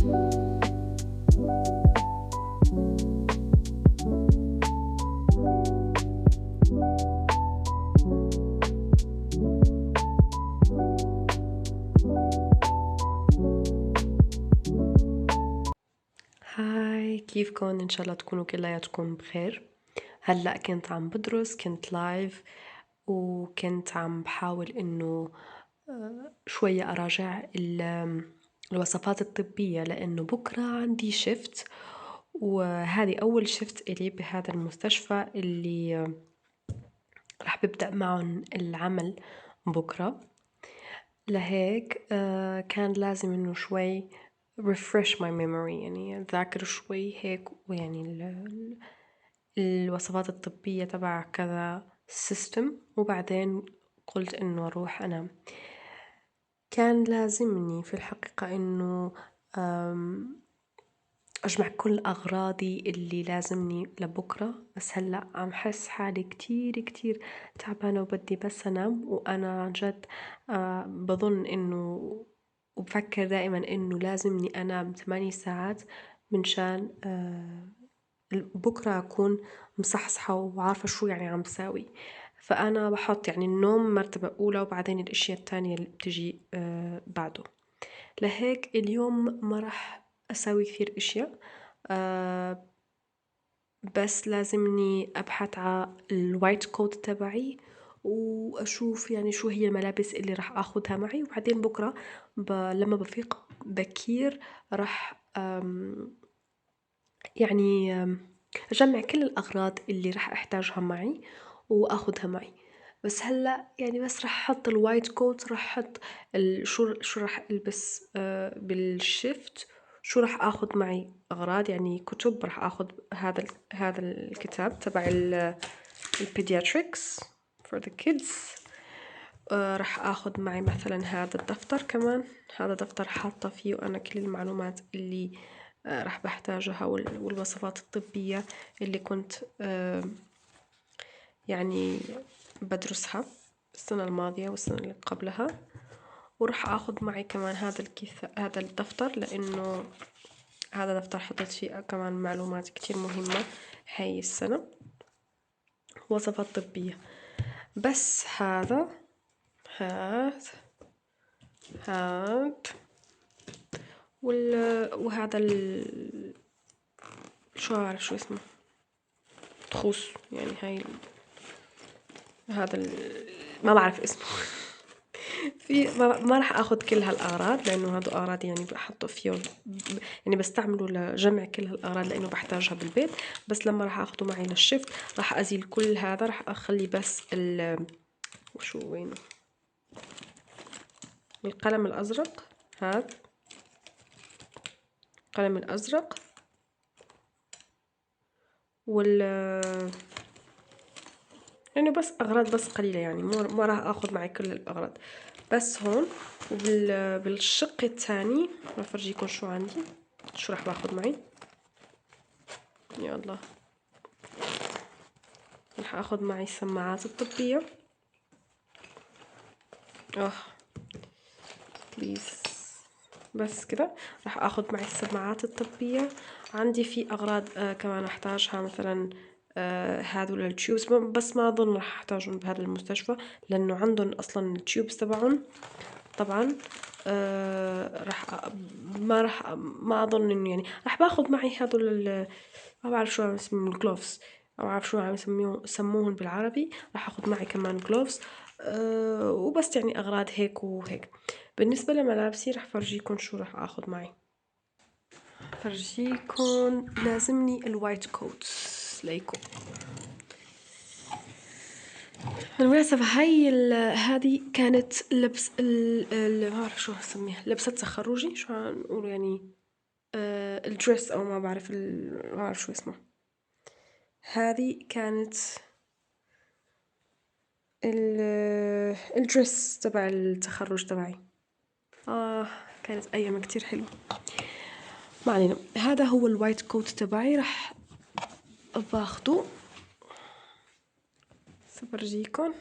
هاي، كيفكن؟ إن شاء الله تكونوا كلياتكم بخير. هلأ كنت عم بدرس، كنت لايف، وكنت عم بحاول إنه شوية أراجع الوصفات الطبية، لأنه بكرة عندي شفت، وهذه أول شفت إلي بهذا المستشفى اللي رح ببدأ معهم العمل بكرة. لهيك كان لازم إنه شوي refresh my memory، يعني أذاكر شوي هيك، ويعني الوصفات الطبية تبع كذا system، وبعدين قلت إنه أروح أنام. كان لازمني في الحقيقة إنه أجمع كل أغراضي اللي لازمني لبكرة، بس هلأ عم حس حالي كتير تعبانة وبدي بس أنام. وأنا عن جد بظن إنه وبفكر دائما إنه لازمني أنام 8 ساعات منشان بكرة أكون مصحصحة وعارفة شو يعني عم بساوي. فأنا بحط يعني النوم مرتبة أولى، وبعدين الأشياء التانية اللي بتجي بعده. لهيك اليوم ما راح أساوي كثير أشياء، بس لازمني أبحث على الوايت كوت تبعي، وأشوف يعني شو هي الملابس اللي راح أخذها معي. وبعدين بكرة لما بفيق بكير راح يعني أجمع كل الأغراض اللي راح أحتاجها معي وأخذها معي. بس هلأ يعني بس راح أحط الوايت كوت، راح أحط شو راح ألبس بالشفت، شو راح أخذ معي أغراض، يعني كتب. راح أخذ هذا الكتاب تبع البيدياتريكس for the kids. راح أخذ معي مثلا هذا الدفتر كمان. هذا دفتر حاطة فيه أنا كل المعلومات اللي راح بحتاجها، والوصفات الطبية اللي كنت يعني بدرسها السنة الماضية والسنة اللي قبلها. وراح أخذ معي كمان هذا الدفتر، لأنه هذا دفتر حطيت فيه كمان معلومات كتير مهمة هاي السنة، وصفات طبية. بس هذا وهذا شو أعرف شو اسمه، تخوص يعني. هاي ما بعرف اسمه. في ما راح اخذ كل هالاغراض، لانه هادو اغراض يعني بحطه فيه، يعني بستعمله لجمع كل هالاغراض لانه بحتاجها بالبيت. بس لما راح اخده معي للشفت راح ازيل كل هذا، راح اخلي بس وشو وينه القلم الازرق. هذا القلم الازرق يعني بس اغراض بس قليله، يعني ما راح اخذ معي كل الاغراض. بس هون بالشق الثاني راح افرجيكم شو عندي، شو راح باخذ معي. يا الله، راح اخذ معي السماعات الطبيه. بليز، بس كده. راح اخذ معي السماعات الطبيه. عندي في اغراض كمان احتاجها، مثلا هذول التيوبس، بس ما اظن راح احتاجهم بهذا المستشفى، لانه عندهم اصلا التيوبس تبعهم طبعا. ما اظن انه يعني راح باخذ معي هذول ما بعرف شو عم يسموهم، الجلوفز، او عارف شو عم يسموهم بالعربي. راح اخذ معي كمان جلوفز. وبس يعني اغراض هيك وهيك. بالنسبه لملابسي راح فرجيكم شو راح اخذ معي. فرجيكم لازمني الوايت كوت ليكم. بالمناسبة هذه كانت لبس ما بعرف شو اسميها، لبسة تخرجي، شو نقول يعني الدريس، او ما بعرف ما بعرف شو اسمه. هذه كانت الدريس تبع التخرج تبعي. كانت ايام كتير حلوة. ما علينا، هذا هو الوايت كوت تبعي. راح باخده، سبرجيكم.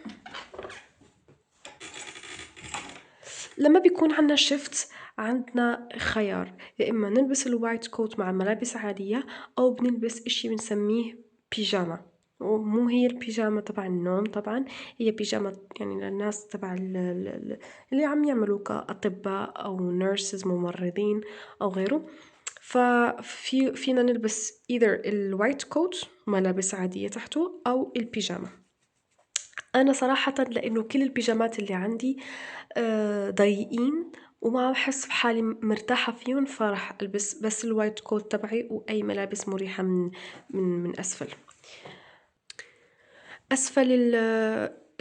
لما بيكون عنا شفت عندنا خيار، يا إما نلبس الوايت كوت مع ملابس عادية أو بنلبس إشي بنسميه بيجاما. ومو هي البيجامة تبع النوم طبعا، هي بيجامة يعني للناس تبع اللي عم يعملوا كأطباء أو نيرسز ممرضين أو غيره. فينا نلبس either الوايت كوت ملابس عادية تحته أو البيجامة. أنا صراحة لأنه كل البيجامات اللي عندي ضيقين وما بحس بحالي مرتاحة فيهم، فراح ألبس بس الوايت كوت تبعي وأي ملابس مريحة من أسفل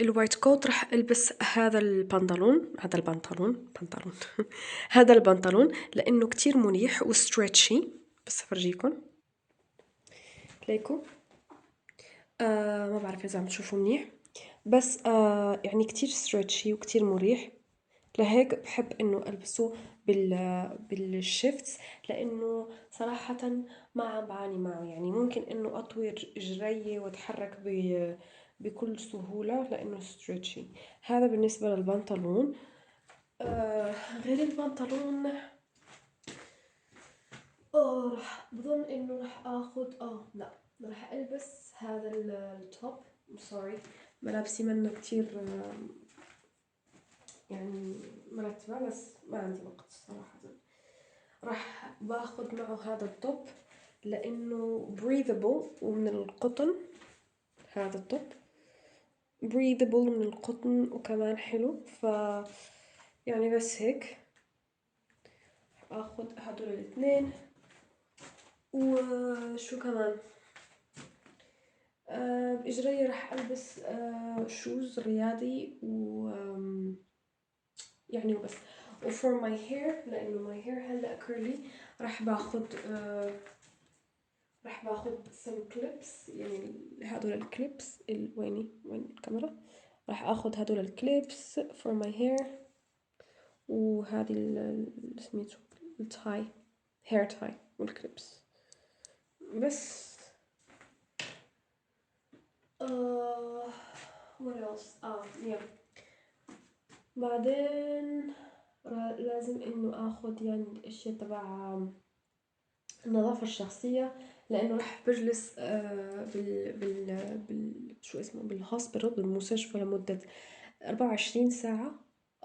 الوايت كوت راح ألبس هذا البنطلون هذا البنطلون لأنه كتير مريح وستريتشي. بس أفرجيكم ليكو ما بعرف إذا عم تشوفوا منيح، بس يعني كتير ستريتشي وكتير مريح، لهيك بحب إنه ألبسه بالشيفتس، لأنه صراحة ما عم بعاني معه. يعني ممكن إنه أطوي رجلي وأتحرك بكل سهولة لأنه ستريتشي. هذا بالنسبة للبنطلون. غير البنطلون راح بظن إنه راح آخد لا راح ألبس هذا التوب. سوري ملابسي منه كتير يعني مرتبة، بس ما عندي وقت صراحة. راح باخد معه هذا التوب لأنه breathable ومن القطن. هذا التوب breathable من القطن وكمان حلو، يعني بس هيك باخد هدول الاثنين. وشو كمان بإجري راح ألبس شوز رياضي يعني وبس. وفور ماي هير لأنه ماي هير هلا كيرلي راح باخد some clips، يعني هدول الكليبس وين الكاميرا. راح اخد هدول الكليبس for my hair، وهذه سميته التاي hair tie والكليبس بس. what else yeah. بعدين لازم انه اخد يعني الاشياء تبع النظافة الشخصية، لأنه راح بجلس شو اسمه بالهوسبيتال بالمستشفى لمدة 24 ساعة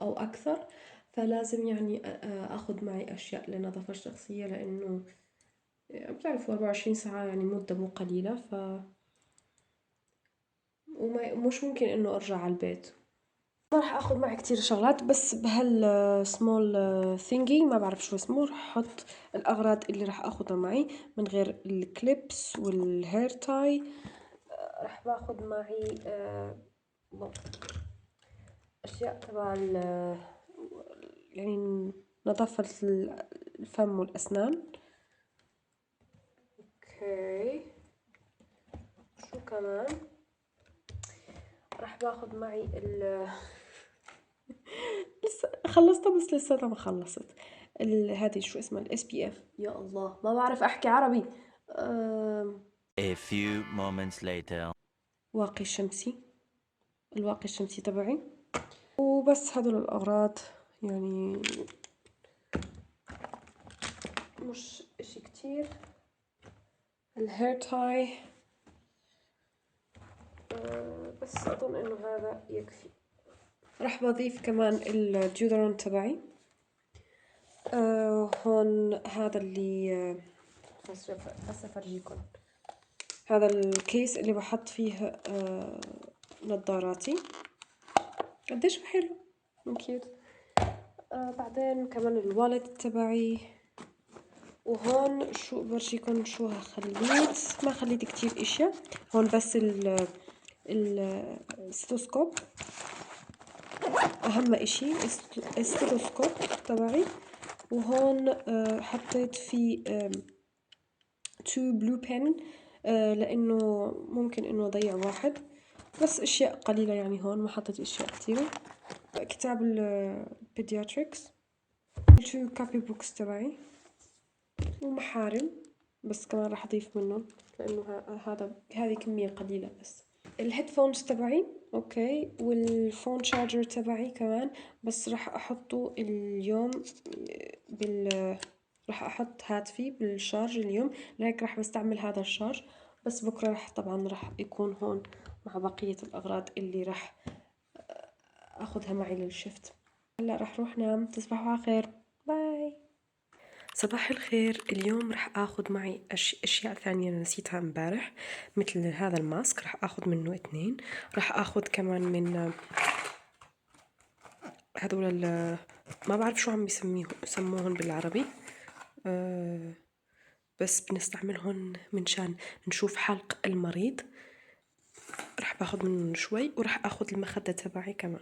أو أكثر، فلازم يعني أخذ معي أشياء للنظافة الشخصية، لأنه بتعرفوا 24 ساعة يعني مدة مو قليلة، ومش ممكن إنه أرجع على البيت. ما راح اخذ معي كتير شغلات، بس بهال سمول ثينجي ما بعرف شو اسمه راح احط الاغراض اللي راح اخذها معي من غير الكليبس والهير تاي. راح باخذ معي اشياء تبع يعني نظافة الفم والاسنان. اوكي شو كمان راح باخذ معي لسه خلصتها بس لسه ما خلصت. هذه شو اسمها الاس بي اف، يا الله ما بعرف احكي عربي. A few moments later. واقي الشمسي، الواقي الشمسي تبعي. وبس هدول الاغراض، يعني مش اشي كتير. الهير تاي بس اظن انه هذا يكفي. راح بضيف كمان الديودرون تبعي. هون هذا اللي بس افرجيكم. هذا الكيس اللي بحط فيه نظاراتي، قديش حلو كيوت. بعدين كمان الوالد تبعي. وهون شو برجيكم شو خليت، ما خليت كتير اشياء هون، بس الستوسكوب اهم اشي، الستوسكوب تبعي. وهون حطيت فيه 2 بلو بين لانه ممكن انه اضيع واحد، بس اشياء قليلة يعني. هون ما حطيت اشياء كثيرة. كتاب البيدياتريكس، 2 كوبي بوكس تبعي، ومحارم بس كمان راح اضيف منهم لانه هذه كمية قليلة بس. الهيدفونز تبعي اوكي، والفون شارجر تبعي كمان، بس راح احطه اليوم راح احط هاتفي بالشارج اليوم، لهيك راح بستعمل هذا الشارج. بس بكرة راح يكون هون مع بقية الأغراض اللي راح أخذها معي للشفت. هلا راح روح نام، تصبحوا على خير، باي. صباح الخير. اليوم راح اخذ معي اشياء ثانية نسيتها امبارح، مثل هذا الماسك راح اخذ منه 2. راح اخذ كمان من هذول ما بعرف شو عم يسموهن بالعربي، بس بنستعملهن منشان نشوف حلق المريض. راح باخذ منهم شوي، وراح اخذ المخدة تبعي كمان.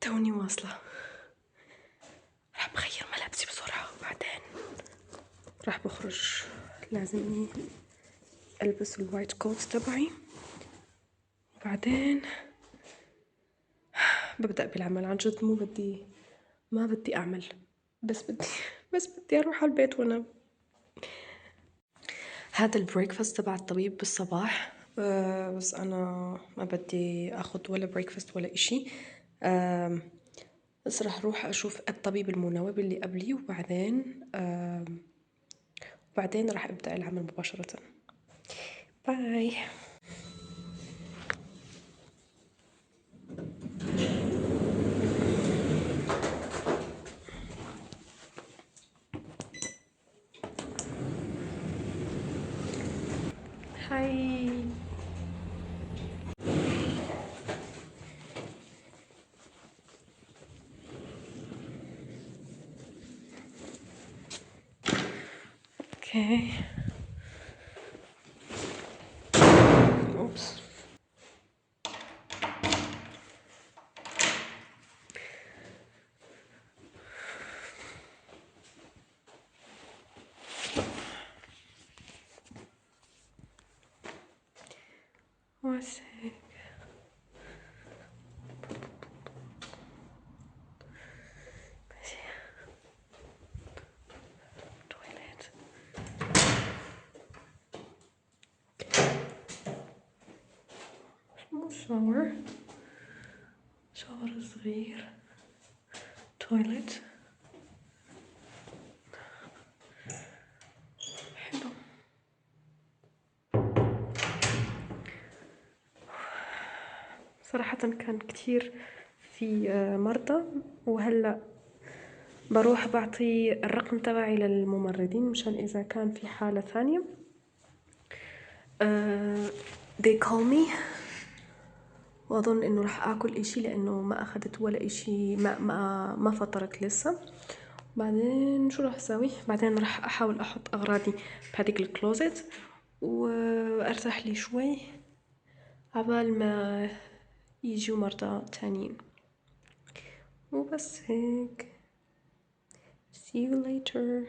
توني واصلة، راح بغير ملابسي بسرعة وبعدين راح بخرج. لازم ألبس الوايت كوت تبعي، وبعدين ببدأ بالعمل. عن جد ما بدي أعمل، بس بدي أروح على البيت وأنام. هذا البريكفاست تبع الطبيب بالصباح، بس أنا ما بدي أخذ ولا بريكفاست ولا إشي. بس راح أروح أشوف الطبيب المناوب اللي قبلي، وبعدين راح أبدأ العمل مباشرة. باي. هاي. اوكي. اوبس. What's it? Toilet. شاور صغير. تويلت. حلو. صراحة كان كتير في مرضى، وهلأ بروح بعطي الرقم تبعي للممرضين مشان إذا كان في حالة ثانية they call me. وأظن إنه راح آكل إشي لأنه ما أخذت ولا إشي، ما فطرت لسه. بعدين شو راح أسوي؟ بعدين راح أحاول أحط أغراضي بهذيك الكلوزت وأرتاح لي شوي عبال ما يجوا مرضى تانيين، وبس هيك. see you later.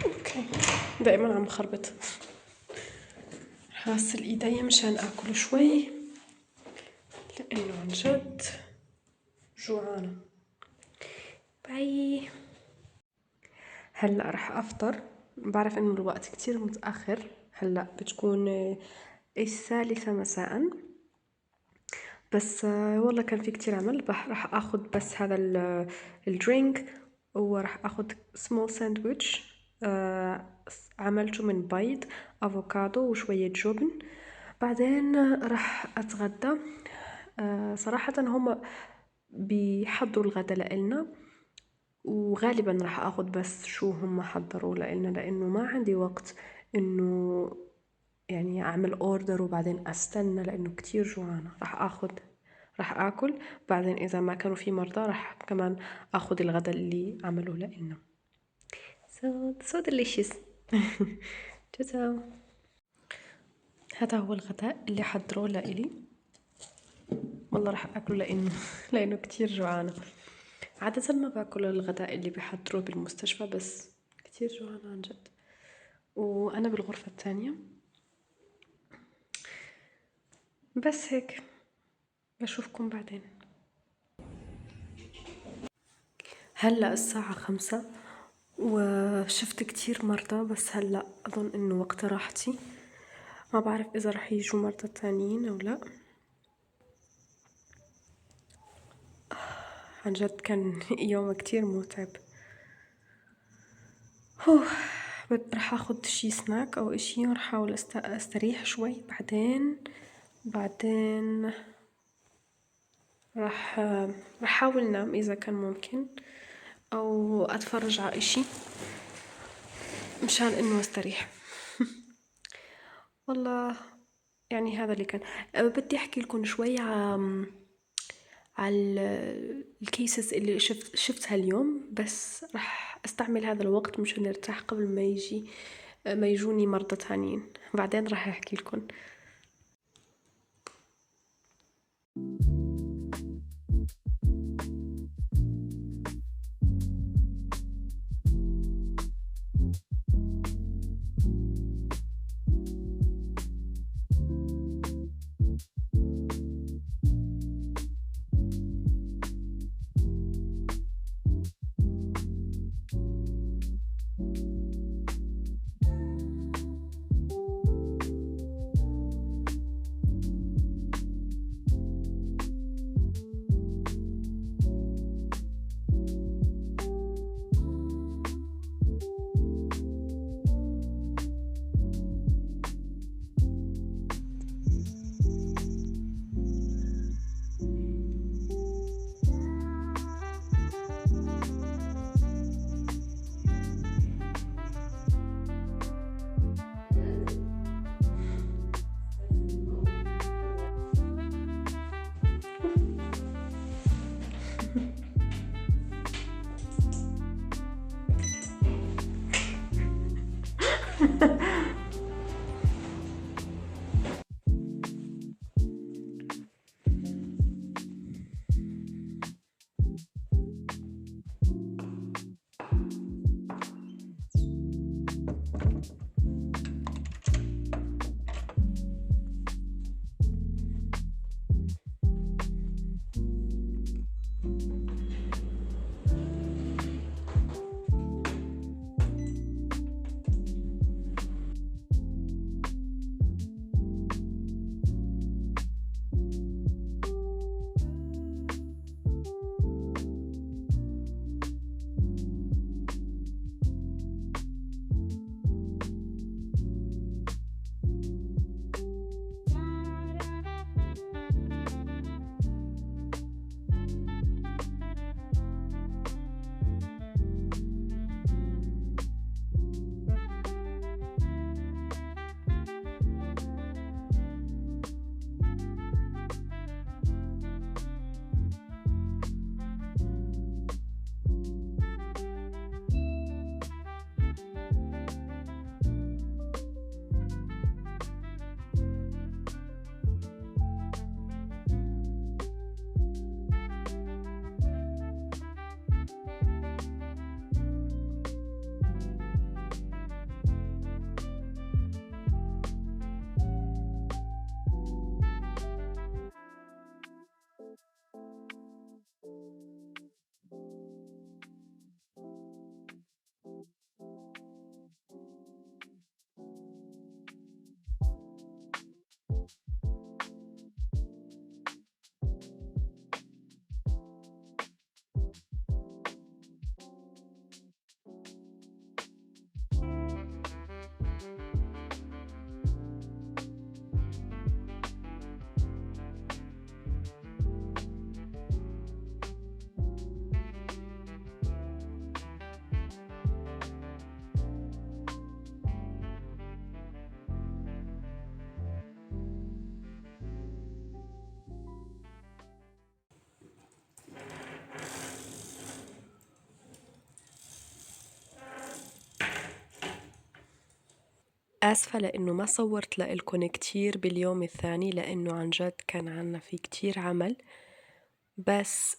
اوكي، دائما عم خربط. غسل ايدي مشان اكل شوي لانه عن جد جوعانة. باي. هلا راح افطر. بعرف انه الوقت كتير متأخر، هلا بتكون 1:00 مساء، بس والله كان في كتير عمل. راح اخذ بس هذا الدرينك وراح أخذ small sandwich. عملته من بيض، أفوكادو وشوية جبن. بعدين راح أتغدى. صراحة هم بيحضروا الغدا لإلنا، وغالبا راح أخذ بس شو هم حضروا لإلنا، لأنه ما عندي وقت إنه يعني أعمل أوردر وبعدين أستنى، لأنه كتير جوعانة. راح أكل. بعدين إذا ما كانوا في مرضى راح كمان أخذ الغدا اللي عملوه لإلنا. so delicious. ciao ciao. هذا هو الغداء اللي حضروه لإلي. والله راح أكله لأنه كتير جوعانة. عادة ما باكل الغداء اللي بيحضروه بالمستشفى، بس كتير جوعانة عن جد. وأنا بالغرفة الثانية. بس هيك، بشوفكم بعدين. هلأ الساعة 5 وشفت كتير مرضى، بس هلأ أظن إنه وقت راحتي. ما بعرف إذا رح يجوا مرضى تانيين أو لا. عن جد كان يوم كتير متعب. رح أخذ شي سناك أو إشي ورح أحاول أستريح شوي. بعدين رح أحاول نام إذا كان ممكن، أو أتفرج على إشي مشان إنه أستريح. والله يعني هذا اللي كان. بدي أحكي لكم شوي على الكيسز اللي شفتها اليوم، بس رح أستعمل هذا الوقت مشان أرتاح قبل ما يجوني مرضى تانيين. بعدين رح أحكي لكم. آسفة لأنه ما صورت لإلكن كتير باليوم الثاني لأنه عن جد كان عنا في كتير عمل. بس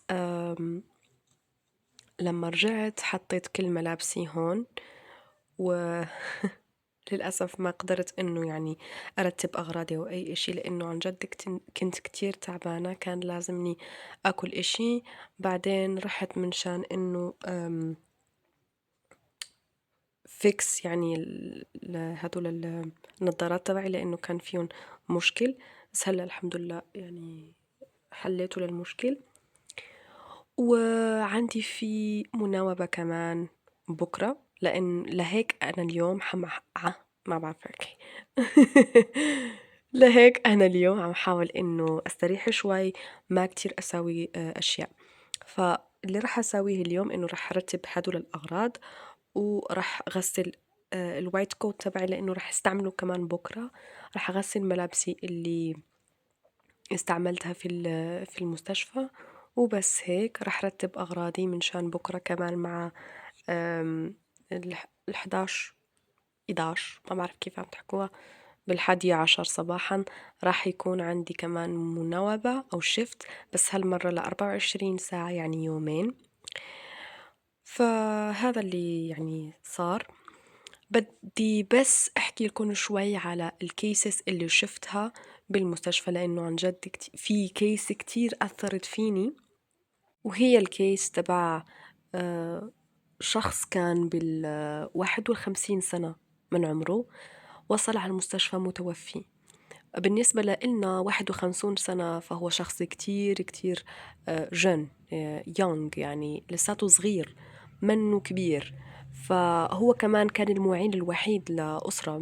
لما رجعت حطيت كل ملابسي هون، وللأسف ما قدرت إنه يعني أرتب أغراضي أو أي إشي لأنه عن جد كنت كتير تعبانة، كان لازمني أكل إشي. بعدين رحت من شان إنه فيكس يعني هدول النظارات تبعي لأنه كان فيهم مشكل. بس هلا الحمد لله يعني حليته للمشكل. وعندي في مناوبة كمان بكرة، لأن لهيك أنا اليوم ما بعرف أحكي. لهيك أنا اليوم عم حاول إنه أستريح شوي، ما كتير أسوي أشياء. فاللي راح أسويه اليوم إنه راح أرتب هدول الأغراض، وراح أغسل الوايت كوت تبعي لأنه راح استعمله كمان بكرة. راح أغسل ملابسي اللي استعملتها في المستشفى، وبس هيك راح رتب أغراضي من شان بكرة كمان مع ال11 11 ما بعرف كيف عم تحكوها، بال11 صباحا راح يكون عندي كمان مناوبة أو شيفت، بس هالمرة ل24 ساعة يعني يومين. فهذا اللي يعني صار. بدي بس أحكي لكم شوي على الكيسز اللي شفتها بالمستشفى لأنه عن جد في كيس كتير أثرت فيني، وهي الكيس تبع آه، شخص كان بال51 سنة من عمره، وصل على المستشفى متوفي. بالنسبة لإلنا 51 سنة فهو شخص كتير كتير جن يونغ، يعني لساته صغير منه كبير. فهو كمان كان المعين الوحيد لأسرة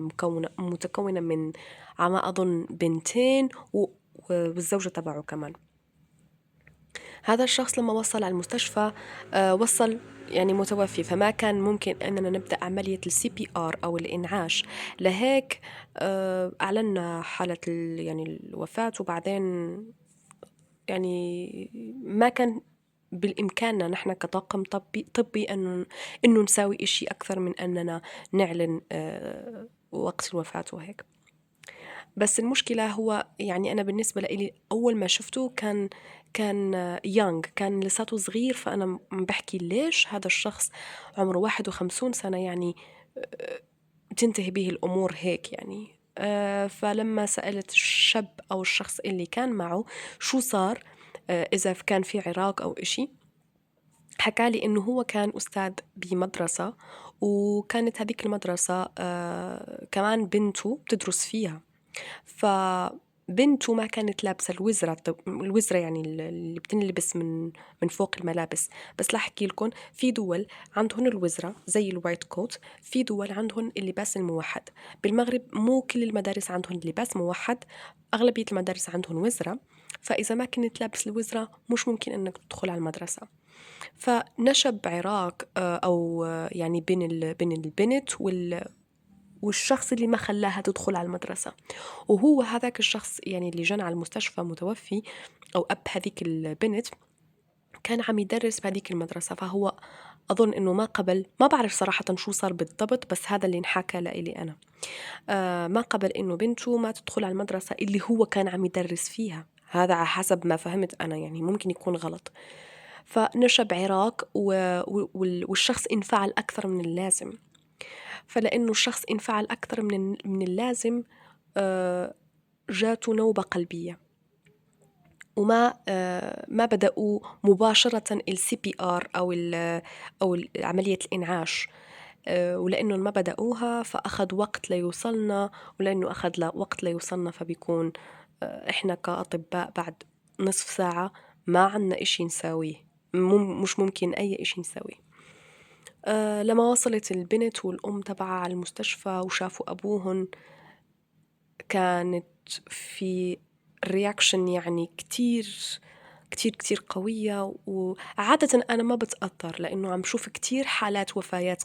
متكونة من على ما أظن بنتين والزوجة تبعه كمان. هذا الشخص لما وصل على المستشفى وصل يعني متوفي، فما كان ممكن أننا نبدأ عملية CPR أو الإنعاش. لهيك أعلنا حالة يعني الوفاة، وبعدين يعني ما كان بالإمكاننا نحن كطاقم طبي إنه نساوي إشي أكثر من أننا نعلن وقت الوفاة وهيك. بس المشكلة هو يعني أنا بالنسبة لي أول ما شفته كان يونغ، كان لساته صغير. فأنا بحكي ليش هذا الشخص عمره 51 سنة يعني تنتهي به الأمور هيك يعني. فلما سألت الشاب أو الشخص اللي كان معه شو صار، إذا كان في عراق أو إشي، حكالي إنه هو كان أستاذ بمدرسة، وكانت هذيك المدرسة كمان بنته بتدرس فيها. فبنته ما كانت لابسة الوزرة يعني اللي بتنلبس من فوق الملابس. بس لاحكي لكم في دول عندهم الوزرة زي الوايت كوت، في دول عندهم اللباس الموحد. بالمغرب مو كل المدارس عندهم لباس موحد، أغلبية المدارس عندهم وزرة. فإذا ما كنت لابس الوزرة مش ممكن أنك تدخل على المدرسة. فنشب عراق أو يعني بين البنت والشخص اللي ما خلاها تدخل على المدرسة. وهو هذاك الشخص يعني اللي جانا على المستشفى متوفي أو أب هذيك البنت كان عم يدرس بهذيك المدرسة. فهو أظن إنه ما قبل، ما بعرف صراحة شو صار بالضبط، بس هذا اللي انحكى لإلي أنا. ما قبل إنه بنته ما تدخل على المدرسة اللي هو كان عم يدرس فيها. هذا على حسب ما فهمت أنا، يعني ممكن يكون غلط. فنشب عراق والشخص انفعل أكثر من اللازم. فلأنه الشخص انفعل أكثر من اللازم جاته نوبة قلبية، وما ما بدأوا مباشرة CPR أو عملية الإنعاش. ولأنه ما بدأوها فأخذ وقت ليوصلنا، ولأنه أخذ وقت ليوصلنا فبيكون إحنا كأطباء بعد نصف ساعة ما عنا إشي نساويه، مش ممكن أي إشي نساويه. لما وصلت البنت والأم تبعها على المستشفى وشافوا أبوهن، كانت في رياكشن يعني كتير كتير كتير قوية. وعادة أنا ما بتأثر لأنه عم شوف كتير حالات وفيات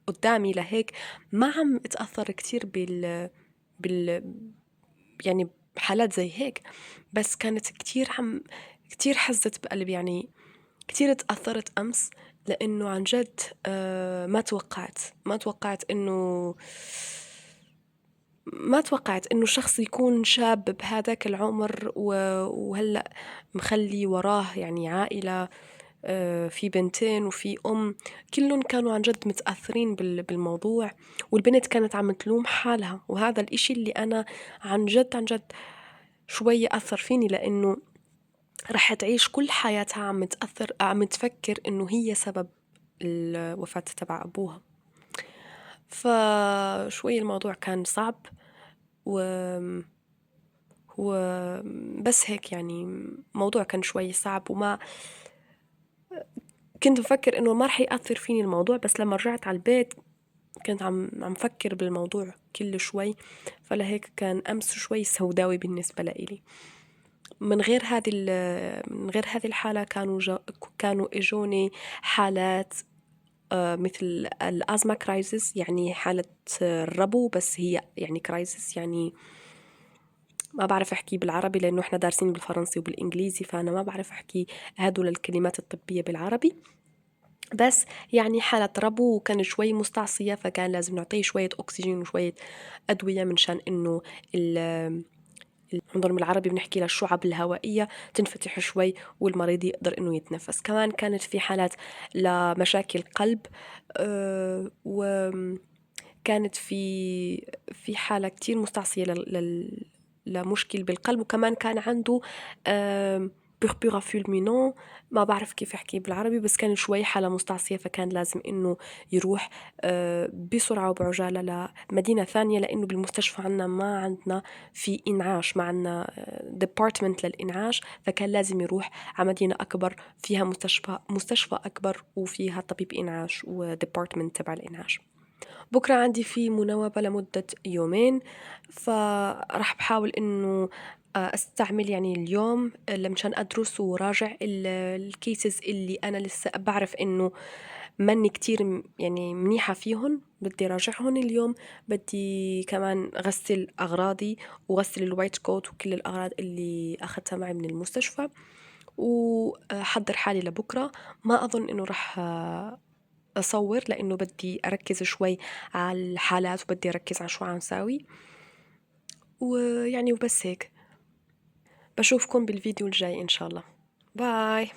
قدامي، لهيك ما عم أتأثر كتير بال يعني حالات زي هيك. بس كانت كتير حزت بقلبي، يعني كتير تأثرت أمس لأنه عن جد ما توقعت إنه ما توقعت إنه شخص يكون شاب بهذاك العمر وهلأ مخلي وراه يعني عائلة، في بنتين وفي أم، كلهم كانوا عن جد متأثرين بالموضوع، والبنت كانت عم تلوم حالها، وهذا الإشي اللي أنا عن جد عن جد شوية أثر فيني، لأنه رح تعيش كل حياتها عم تأثر، عم تفكر إنه هي سبب الوفاة تبع أبوها. فشوي الموضوع كان صعب، و بس هيك يعني موضوع كان شوي صعب، وما كنت بفكر إنه ما رح يأثر فيني الموضوع، بس لما رجعت على البيت كنت عم فكر بالموضوع كل شوي، فلهيك كان أمس شوي سوداوي بالنسبة لإلي. من غير هذه الحالة كانوا إجوني حالات مثل الأزمة كرايسيس، يعني حالة الربو، بس هي يعني كرايسيس، يعني ما بعرف أحكي بالعربي لأنه إحنا دارسين بالفرنسي وبالإنجليزي، فأنا ما بعرف أحكي هدول الكلمات الطبية بالعربي. بس يعني حالة ربو كان شوي مستعصية، فكان لازم نعطيه شوية أكسجين وشوية أدوية منشان إنه عندهم بالعربي بنحكي للشعب الهوائية تنفتح شوي والمريض يقدر إنه يتنفس. كمان كانت في حالات لمشاكل قلب، وكانت في حالة كتير مستعصية لمشكل بالقلب، وكمان كان عنده بيربيرا فولمينون، ما بعرف كيف أحكي بالعربي، بس كان شوي حالة مستعصية، فكان لازم إنه يروح بسرعة وبعجالة لمدينة ثانية، لأنه بالمستشفى عنا ما عندنا في إنعاش، ما عندنا ديبارتمنت للإنعاش، فكان لازم يروح على مدينة أكبر فيها مستشفى أكبر وفيها طبيب إنعاش وديبارتمنت تبع الإنعاش. بكرة عندي في مناوبة لمدة يومين، فراح بحاول إنه أستعمل يعني اليوم مشان أدرس وراجع الكيسز اللي أنا لسه بعرف إنه ماني كتير يعني منيحة فيهن، بدي راجعهن اليوم. بدي كمان غسل أغراضي وغسل الوايت كوت وكل الأغراض اللي أخذتها معي من المستشفى، وحضر حالي لبكرة. ما أظن إنه رح أصور، لأنه بدي أركز شوي على الحالات وبدي أركز على شو عم ساوي، ويعني وبس هيك. بشوفكم بالفيديو الجاي إن شاء الله. باي.